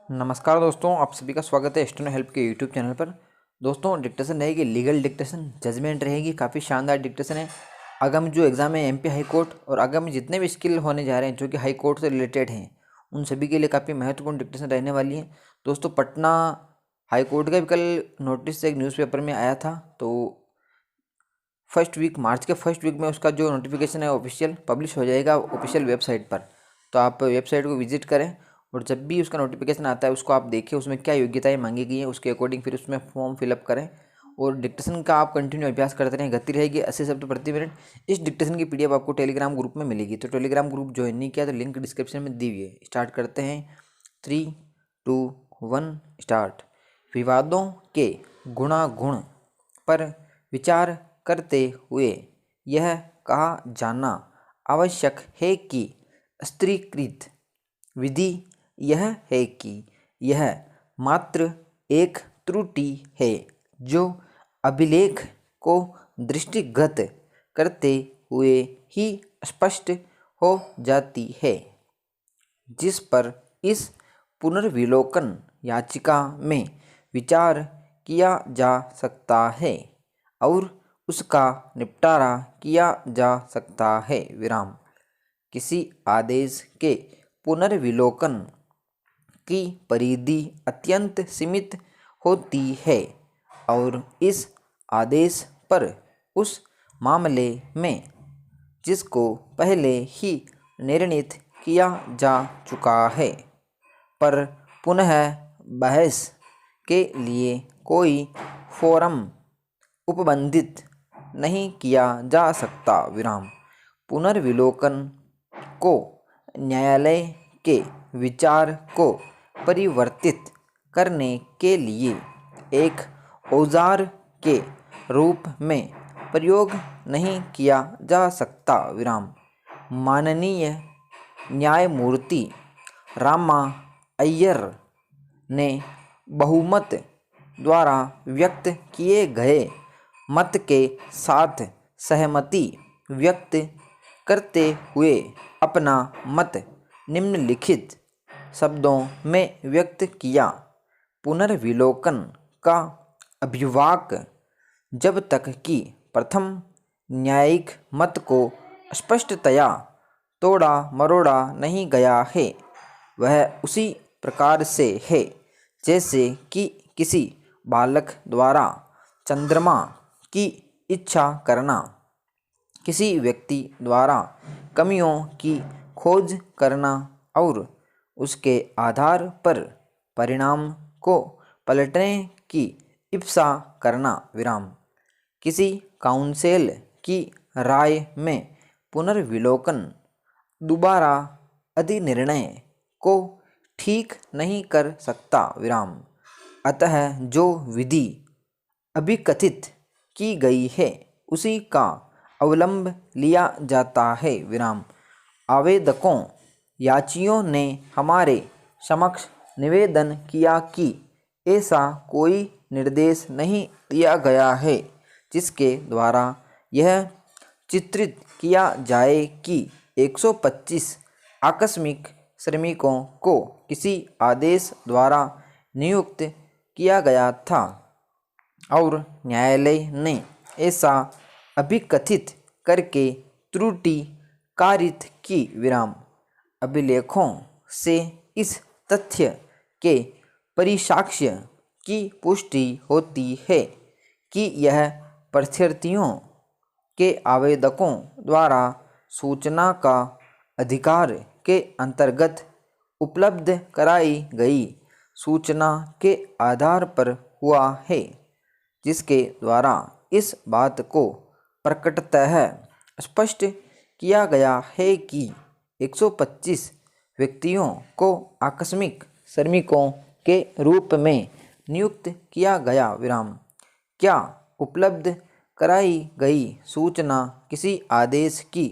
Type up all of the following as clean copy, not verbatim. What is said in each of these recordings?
नमस्कार दोस्तों, आप सभी का स्वागत है स्टूडेंट हेल्प के यूट्यूब चैनल पर। दोस्तों, डिक्टेशन रहेगी लीगल डिक्टेशन, जजमेंट रहेगी, काफ़ी शानदार डिक्टेशन है। आगामी जो एग्ज़ाम है एमपी हाई कोर्ट और आगामी जितने भी स्किल होने जा रहे हैं जो कि हाई कोर्ट से रिलेटेड हैं, उन सभी के लिए काफ़ी महत्वपूर्ण डिक्टेशन रहने वाली है। दोस्तों, पटना हाई कोर्ट का भी कल नोटिस एक न्यूज़पेपर में आया था, तो मार्च के फर्स्ट वीक में उसका जो नोटिफिकेशन है ऑफिशियल पब्लिश हो जाएगा ऑफिशियल वेबसाइट पर। तो आप वेबसाइट को विजिट करें और जब भी उसका नोटिफिकेशन आता है उसको आप देखें, उसमें क्या योग्यताएं मांगी गई हैं उसके अकॉर्डिंग फिर उसमें फॉर्म फिलअप करें। और डिक्टेशन का आप कंटिन्यू अभ्यास करते रहें, गति रहेगी 80 शब्द प्रति मिनट। इस डिक्टेशन की पीडीएफ आपको टेलीग्राम ग्रुप में मिलेगी, तो टेलीग्राम ग्रुप ज्वाइन नहीं किया तो लिंक डिस्क्रिप्शन में दी हुई है। स्टार्ट करते हैं। 3, 2, 1 स्टार्ट। विवादों के गुणागुण पर विचार करते हुए यह कहा जाना आवश्यक है कि स्त्रीकृत विधि यह है कि यह मात्र एक त्रुटि है जो अभिलेख को दृष्टिगत करते हुए ही स्पष्ट हो जाती है, जिस पर इस पुनर्विलोकन याचिका में विचार किया जा सकता है और उसका निपटारा किया जा सकता है। विराम। किसी आदेश के पुनर्विलोकन की परिधि अत्यंत सीमित होती है और इस आदेश पर उस मामले में जिसको पहले ही निर्णीत किया जा चुका है पर पुनः बहस के लिए कोई फोरम उपबंधित नहीं किया जा सकता। विराम। पुनर्विलोकन को न्यायालय के विचार को परिवर्तित करने के लिए एक औजार के रूप में प्रयोग नहीं किया जा सकता। विराम। माननीय न्यायमूर्ति रामा अय्यर ने बहुमत द्वारा व्यक्त किए गए मत के साथ सहमति व्यक्त करते हुए अपना मत निम्नलिखित शब्दों में व्यक्त किया। पुनर्विलोकन का अभिवाक जब तक कि प्रथम न्यायिक मत को स्पष्टतया तोड़ा मरोड़ा नहीं गया है, वह उसी प्रकार से है जैसे कि किसी बालक द्वारा चंद्रमा की इच्छा करना, किसी व्यक्ति द्वारा कमियों की खोज करना और उसके आधार पर परिणाम को पलटने की इप्सा करना। विराम। किसी काउंसिल की राय में पुनर्विलोकन दोबारा अधिनिर्णय को ठीक नहीं कर सकता। विराम। अतः जो विधि अभिकथित की गई है उसी का अवलंब लिया जाता है। विराम। आवेदकों याचियों ने हमारे समक्ष निवेदन किया कि ऐसा कोई निर्देश नहीं दिया गया है जिसके द्वारा यह चित्रित किया जाए कि 125 आकस्मिक श्रमिकों को किसी आदेश द्वारा नियुक्त किया गया था और न्यायालय ने ऐसा अभिकथित करके त्रुटि कारित की। विराम। अभिलेखों से इस तथ्य के परिसाक्ष्य की पुष्टि होती है कि यह प्रत्यर्थियों के आवेदकों द्वारा सूचना का अधिकार के अंतर्गत उपलब्ध कराई गई सूचना के आधार पर हुआ है, जिसके द्वारा इस बात को प्रकटतः स्पष्ट किया गया है कि 125 व्यक्तियों को आकस्मिक श्रमिकों के रूप में नियुक्त किया गया। विराम। क्या उपलब्ध कराई गई सूचना किसी आदेश की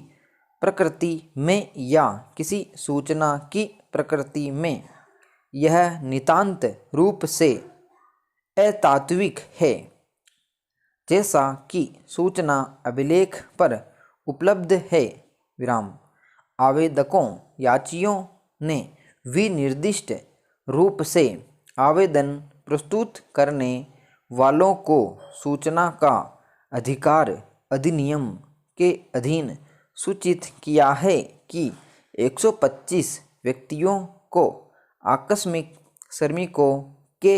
प्रकृति में या किसी सूचना की प्रकृति में यह नितांत रूप से अतात्विक है, जैसा कि सूचना अभिलेख पर उपलब्ध है। विराम। आवेदकों याचियों ने विनिर्दिष्ट रूप से आवेदन प्रस्तुत करने वालों को सूचना का अधिकार अधिनियम के अधीन सूचित किया है कि 125 व्यक्तियों को आकस्मिक श्रमिकों के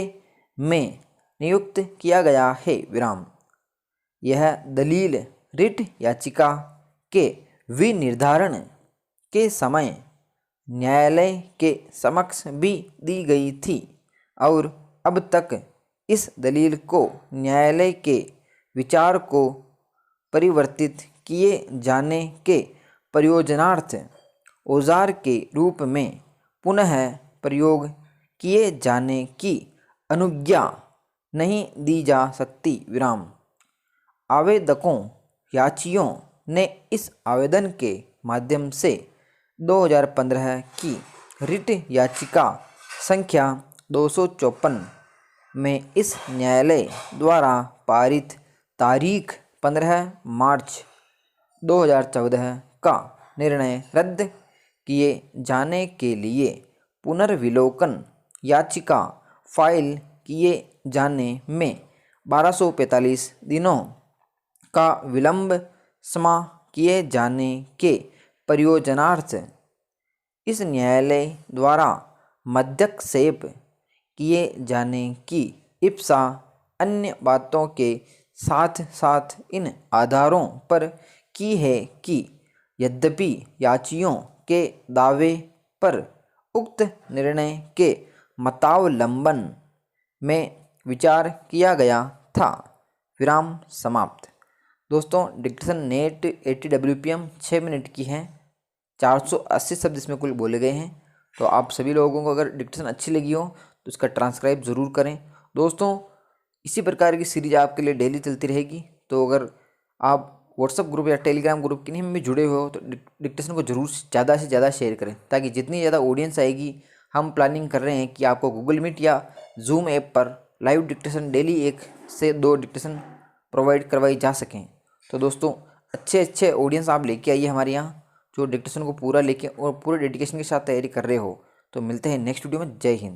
में नियुक्त किया गया है। विराम। यह दलील रिट याचिका के विनिर्धारण के समय न्यायालय के समक्ष भी दी गई थी और अब तक इस दलील को न्यायालय के विचार को परिवर्तित किए जाने के प्रयोजनार्थ औजार के रूप में पुनः प्रयोग किए जाने की अनुज्ञा नहीं दी जा सकती। विराम। आवेदकों याचियों ने इस आवेदन के माध्यम से 2015 की रिट याचिका संख्या 254 में इस न्यायालय द्वारा पारित तारीख 15 मार्च 2014 का निर्णय रद्द किए जाने के लिए पुनर्विलोकन याचिका फाइल किए जाने में 1245 दिनों का विलंब क्षमा किए जाने के प्रयोजनार्थ इस न्यायालय द्वारा मध्यक्षेप किए जाने की इप्सा अन्य बातों के साथ साथ इन आधारों पर की है कि यद्यपि याचियों के दावे पर उक्त निर्णय के मतावलंबन में विचार किया गया था। विराम समाप्त। दोस्तों डिक्टेशन नेट 80 WPM 6 मिनट की है। 480 शब्द इसमें कुल बोले गए हैं। तो आप सभी लोगों को अगर डिक्टेशन अच्छी लगी हो तो इसका ट्रांसक्राइब ज़रूर करें। दोस्तों इसी प्रकार की सीरीज आपके लिए डेली चलती रहेगी। तो अगर आप व्हाट्सअप ग्रुप या टेलीग्राम ग्रुप के में भी जुड़े हुए हो तो डिक्टेशन को जरूर ज़्यादा से ज़्यादा शेयर करें, ताकि जितनी ज़्यादा ऑडियंस आएगी, हम प्लानिंग कर रहे हैं कि आपको गूगल मीट या जूम ऐप पर लाइव डिक्टेशन डेली 1 से 2 डिक्टेशन प्रोवाइड करवाई जा सकें। तो दोस्तों अच्छे ऑडियंस आप लेके आइए हमारे यहाँ, जो डिक्टेशन को पूरा लेके और पूरे डेडिकेशन के साथ तैयारी कर रहे हो। तो मिलते हैं नेक्स्ट वीडियो में। जय हिंद।